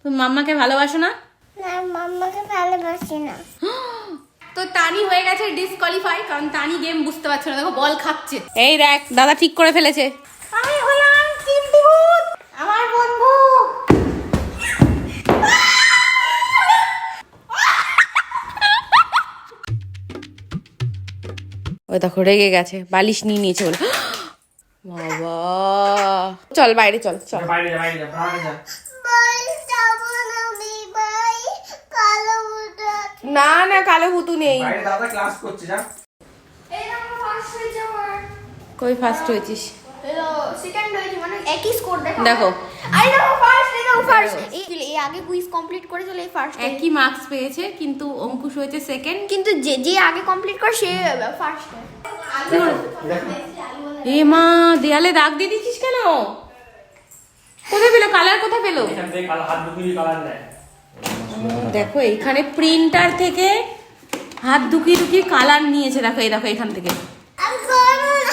তুমি মাম্মাকে ভালোবাসো না? না, মাম্মাকে ভালোবাসি না। তো তানি হয়ে গেছে ডিসকোয়ালিফাই, কারণ তানি গেম বুঝতে পারছে না। দেখো বল খাচ্ছে। এই দেখ দাদা ঠিক করে ফেলেছে। আমি হলাম চিমটি ভূত, আমার বন্ধু। ওই দেখো রেগে গেছে, বালিশ নিয়ে নিয়েছে বলে। বাবা চল বাইরে চল চল। বাইরে যা, বাইরে যা, বাইরে যা। বাই, যাবো না আমি, বাই। কালো ভূত আছে। না না কালো ভুতু নেই। বাইরে দাদা ক্লাস করছে, যা। এই আমার ফার্স্ট হয়েছে আমার। কই ফার্স্ট হয়েছিস? হ্যালো, সেকেন্ড হয়েছে, মানে একই স্কোর দেখো। দেখো। আই দেখো ফার্স্ট, এই দেখো ফার্স্ট। এই আগে কুইজ কমপ্লিট করে চলে এই ফার্স্ট। একই মার্কস পেয়েছে, কিন্তু অঙ্কুশ হয়েছে সেকেন্ড। কিন্তু যে যে আগে কমপ্লিট করে সে ফার্স্ট। এ মা, দেয়ালে দাগ দিয়ে দিচ্ছিস কেন? কোথায় পেলো কালার, কোথায় পেলো? এখান থেকে কালো হাত ঢুকিয়ে কালার দেয়। দেখো এইখানে প্রিন্টার থেকে হাত ঢুকিয়ে ঢুকিয়ে কালার নিয়েছে। দেখো এই দেখো এখান থেকে। আমি করব না।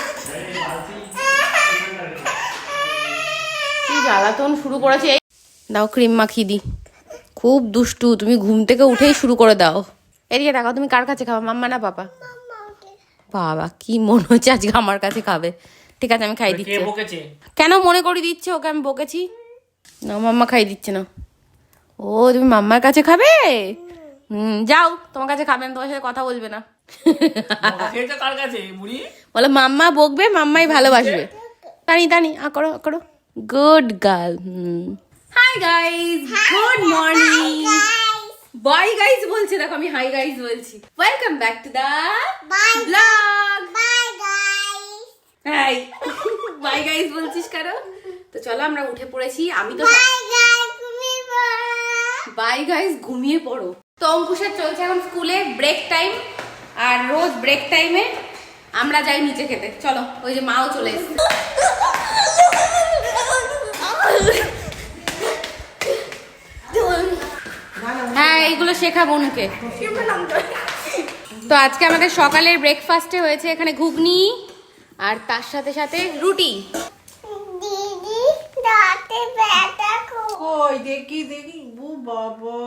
কি জ্বালাতন শুরু করেছে। দাও ক্রিম মাখিয়ে দি। খুব দুষ্টু, তুমি ঘুম থেকে উঠেই শুরু করে দাও। এদিকে দেখো, তুমি কার কাছে খাবা, মাম্মা না পাপা? বাবা কি মনে হচ্ছে আজকে আমার কাছে খাবে। ঠিক আছে আমি খাই কে দিচ্ছি। বকেছে? কেন মনে করে দিচ্ছে ওকে আমি বকেছি? না মাম্মা খাই দিচ্ছে না। ও তুমি মাম্মার কাছে খাবে? যাও তোমার কাছে খাবে না, তোমার সাথে কথা বলবে না। বকা খেয়েছে কার কাছে বুড়ি? বলে মাম্মা বকবে, মাম্মাই ভালোবাসবে। তানি তানি করো করো, good girl. Hi guys, good morning. Bye guys বলছে, দেখো আমি হাই গাইস বলছি। Welcome back to the Bye. Blog. Bye guys. Hi bye guys বলছিস কেন? তো চলো আমরা উঠে পড়েছি। আমি তো বাই গাইস, তুমি বাই গাইস ঘুমিয়ে পড়ো। তো অঙ্কুশের চলছে এখন স্কুলে ব্রেক টাইম, আর রোজ ব্রেক টাইমে আমরা যাই নিচে খেতে। চলো, ওই যে মাও চলে এসেছে। হ্যাঁ এইগুলো শেখাবো অনুকে। তো আজকে আমাদের সকালের ব্রেকফাস্টে হয়েছে এখানে ঘুগনি, আর তার সাথে সাথে রুটি। দিদি দাঁতে ব্যথা খুব। কই দেখি দেখি, ও বাবা,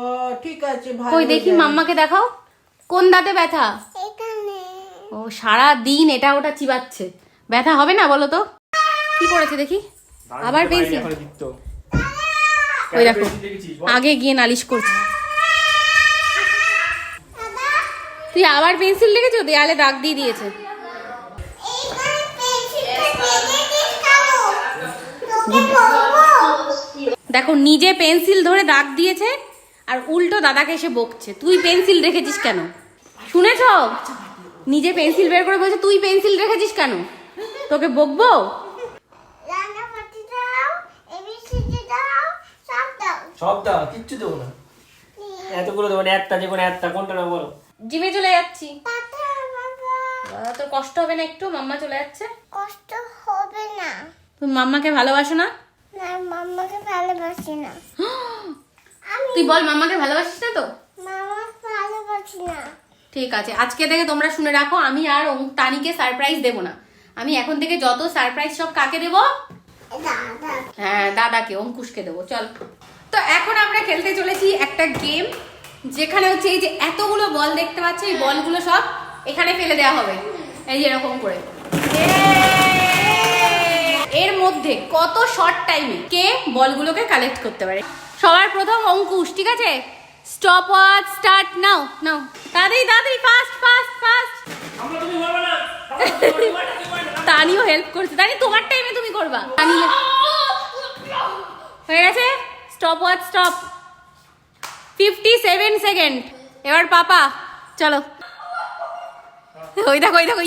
ঠিক আছে ভালো। কই দেখি মাম্মাকে দেখাও, কোন দাঁতে ব্যথা? এখানে ও সারা দিন এটা ওটা চিবাচ্ছে, ব্যথা হবে না বলো তো? কি করেছে দেখি, আবার পেন্সিল। ওই দেখো আগে গিয়ে নালিশ করছে। তুই আবার পেন্সিল লেগেছো, দেয়ালে দাগ দিয়ে দিয়েছে। এইখানে পেন্সিলটা কেটে দিও। তোকে বলবো। দেখো নিজে পেন্সিল ধরে দাগ দিয়েছে, আর উল্টো দাদাকে এসে বকছে তুই পেন্সিল রেখেছিস কেন। শুনেছ? নিজে পেন্সিল বের করে বলছে তুই পেন্সিল রেখেছিস কেন, তোকে বকবো। রান্না পাতি দাও, এবিসিডি দাও, সব দাও। সব দাও, কিচ্ছু দেবো না। এতগুলো দেবো না, একটা যে কোনো একটা, কোনটা না বলো? জিমে চলে যাচ্ছি। টাটা বাবা। তোর কষ্ট হবে না একটু? মাম্মা চলে যাচ্ছে। কষ্ট হবে না। তুমি মাম্মাকে ভালোবাসো না? না, মাম্মাকে ভালোবাসি না। তুই বল মাম্মাকে ভালোবাসিস না তো? মামা ভালোবাসি না। ঠিক আছে, আজকে থেকে তোমরা শুনে রাখো, আমি আর তানিকে সারপ্রাইজ দেবো না। আমি এখন থেকে যত সারপ্রাইজ সব কাকে দেবো? দাদা। হ্যাঁ দাদাকে, অঙ্কুশকে দেবো। চল, তো এখন আমরা খেলতে চলেছি একটা গেম, যেখানে হচ্ছে এই যে এতগুলো বল দেখতে পাচ্ছ, এই বলগুলো সব এখানে ফেলে দেওয়া হবে, এই যে এরকম করে। এর মধ্যে কত শর্ট টাইমে কে বলগুলোকে কালেক্ট করতে পারে। সবার প্রথম অঙ্কুশ, ঠিক আছে? Stopwatch start now. নাও তাড়াতাড়ি তাড়াতাড়ি, ফাস্ট ফাস্ট ফাস্ট। তানিও হেল্প করছে। তানি তোমার টাইমে তুমি করবা। তানি হয়ে গেছে, স্টপ ওয়াচ স্টপ। 57 সেকেন্ড। এবার পাপা চলো। ওই দেখো ওই দেখো,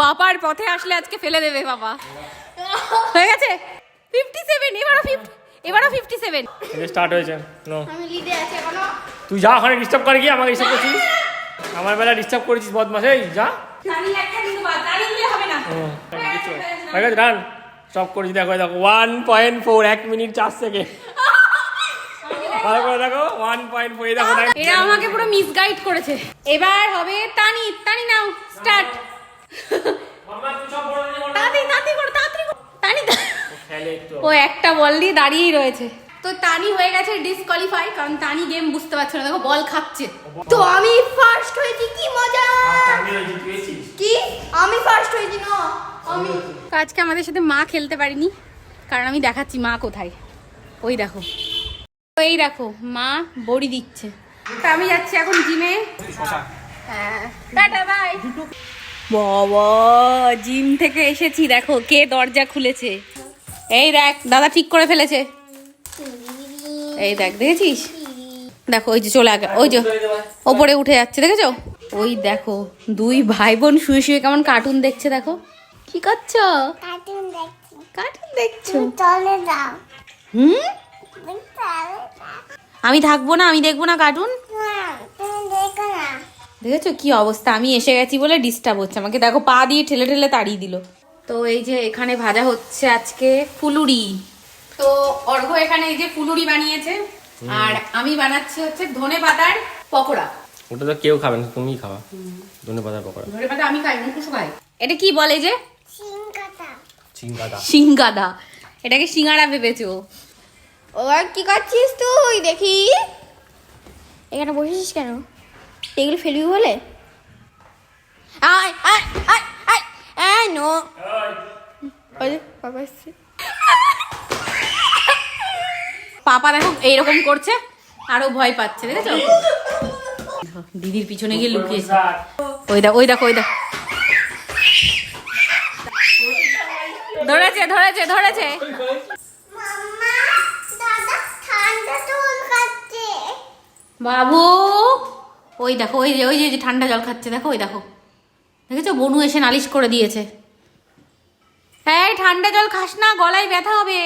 পাপার পথে আসলে আজকে ফেলে দেবে বাবা। হয়ে গেছে 57। এবারও 57। স্টার্ট হয়েছে। নো, আমি লিডে আছি এখনো। তুই যা, ওখানে ডিস্টার্ব করে গিয়ে আমাকে ডিস্টার্ব করছিস। আমার বেলা ডিস্টার্ব করেছিস বদমাস, এই যা। তানি একটা কিন্তু বাদ, তানি দিলে হবে না। হয়ে গেছে, রান সব করেছি। দেখো দেখো 1.4, 1 মিনিট 4 সেকেন্ড। ভালো করে দেখো 1.4। এই দেখো এরা আমাকে পুরো মিসগাইড করেছে। এবার হবে তানি। তানি নাও স্টার্ট। তাড়াতাড়ি তাড়াতাড়ি করো, তাড়াতাড়ি করো। জানি তো। খেলে একটু ও একটা বল দিয়ে দাঁড়িয়েই রয়েছে। তো তানি হয়ে গেছে ডিসকোয়ালিফাই, কারণ তানি গেম বুঝতে পারছে না, দেখো বল খাচ্ছে। তো আমি ফার্স্ট হয়েছি, কি মজা! কি আমি ফার্স্ট হয়েছি না? আমি তো আজকে আমাদের সাথে মা খেলতে পারিনি, কারণ আমি দেখাচ্ছি মা কোথায়। ওই দেখো, এই দেখো মা বড়ি দিচ্ছে। তো আমি যাচ্ছি এখন জিমে। হ্যাঁ, টাটা বাই। বাবা, জিম থেকে এসেছি, দেখো কে দরজা খুলেছে। এই দেখ, দাদা ঠিক করে ফেলেছে। এই দেখ, দেখেছিস? দেখো ওই যে চলে আগে, ওই যে ওপরে উঠে যাচ্ছে, দেখেছো? ওই দেখো দুই ভাই বোন শুয়ে শুয়ে কেমন কার্টুন দেখছে, দেখো কি করছো? কার্টুন দেখছি। কার্টুন দেখছো? চলে যাও। হুম, তুমি চলে যাও। আমি থাকবো না, আমি দেখবো না কার্টুন। না, তুমি দেখো না। দেখেছো কি অবস্থা? আমি এসে গেছি বলে ডিস্টার্ব হচ্ছে আমাকে, দেখো পা দিয়ে ঠেলে ঠেলে তাড়িয়ে দিল। তো এই যে এখানে ভাজা হচ্ছে আজকে ফুলুরি। তো অর্ঘ্য এখানে এই যে ফুলুরি বানিয়েছে, আর আমি বানাচ্ছি হচ্ছে ধনে পাতার পকোড়া। ওটা তো কেউ খাবে না, তুমিই খাওয়া ধনেপাতার পকোড়া। ধনে পাতা আমি খাই, মুখুশু খাই। এটা কি বলে যে? সিংকাটা। চিংগাদা। সিঙ্গাদা। এটাকে সিঙ্গাড়া ভেবেছো? ও আর কি করছিস তুই? দেখি এখানে বসেছিস কেন? এগুলো ফেলবি বলে? আয় আয় আয় আয় আয় নো। ওই যে বাবা এসছে। পাপা দেখো এইরকম করছে, আরো ভয় পাচ্ছে, দেখেছো? দেখো, দিদির পিছনে গিয়ে লুকিয়েছে। ওই দেখো, ওই দেখো, ওই দেখো, ধরেছে ধরেছে ধরেছে। মাম্মা, দাদা ঠান্ডা জল খাচ্ছে। বাবু, ওই দেখো, ওই যে ওই যে ঠান্ডা জল খাচ্ছে, দেখো ওই দেখো, দেখেছো? বনু এসে নালিশ করে দিয়েছে। এই ঠান্ডা জল খাস না, গলায় ব্যথা হবে।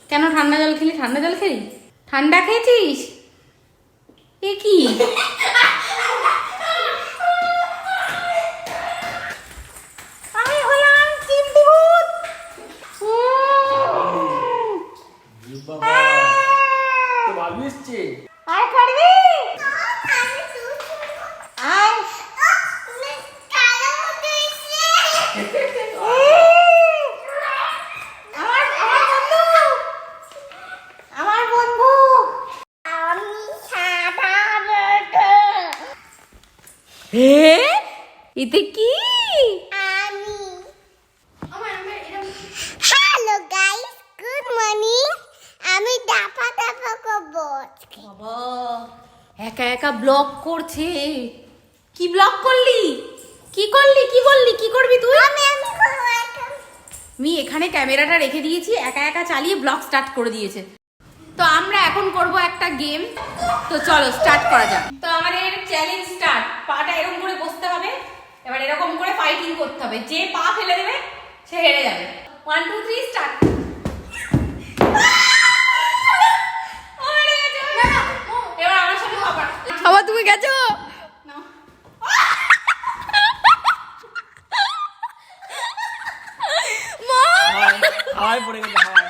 কেন ঠান্ডা জল খেলি? ঠান্ডা জল খেলি? ঠান্ডা খেয়েছিস? এ কি? আমি হলাম চিমটি ভূত। আর করবি? আয় তুমি কালো মতো এসে। আমার বন্ধু। আমি সাদা মতো। হে, এতে কি? আমি হ্যালো গাইস, গুড মর্নিং। আমি দাপা দাপা করবো আজকে। বাবা, একা একা ব্লগ করছে। কি ব্লগ করলি? কি করলি? কি বললি? কি করবি তুই? আমি করবো এখন। আমি এখানে ক্যামেরাটা রেখে দিয়েছি, একা একা চালিয়ে ব্লগ স্টার্ট করে দিয়েছে। তো আমরা এখন করব একটা গেম। তো চলো স্টার্ট করা যাক। তো আমাদের চ্যালেঞ্জ স্টার্ট। পাটা এরকম করে বসতে হবে, এবার এরকম করে ফাইটিং করতে হবে। যে পা ফেলে দেবে সে হেরে যাবে। 1 2 3 স্টার্ট। এবার আমার সাথে আবার আবার তুমি গেছো? নাও। হাওয়ায় পড়ে গেছে, হাওয়ায়।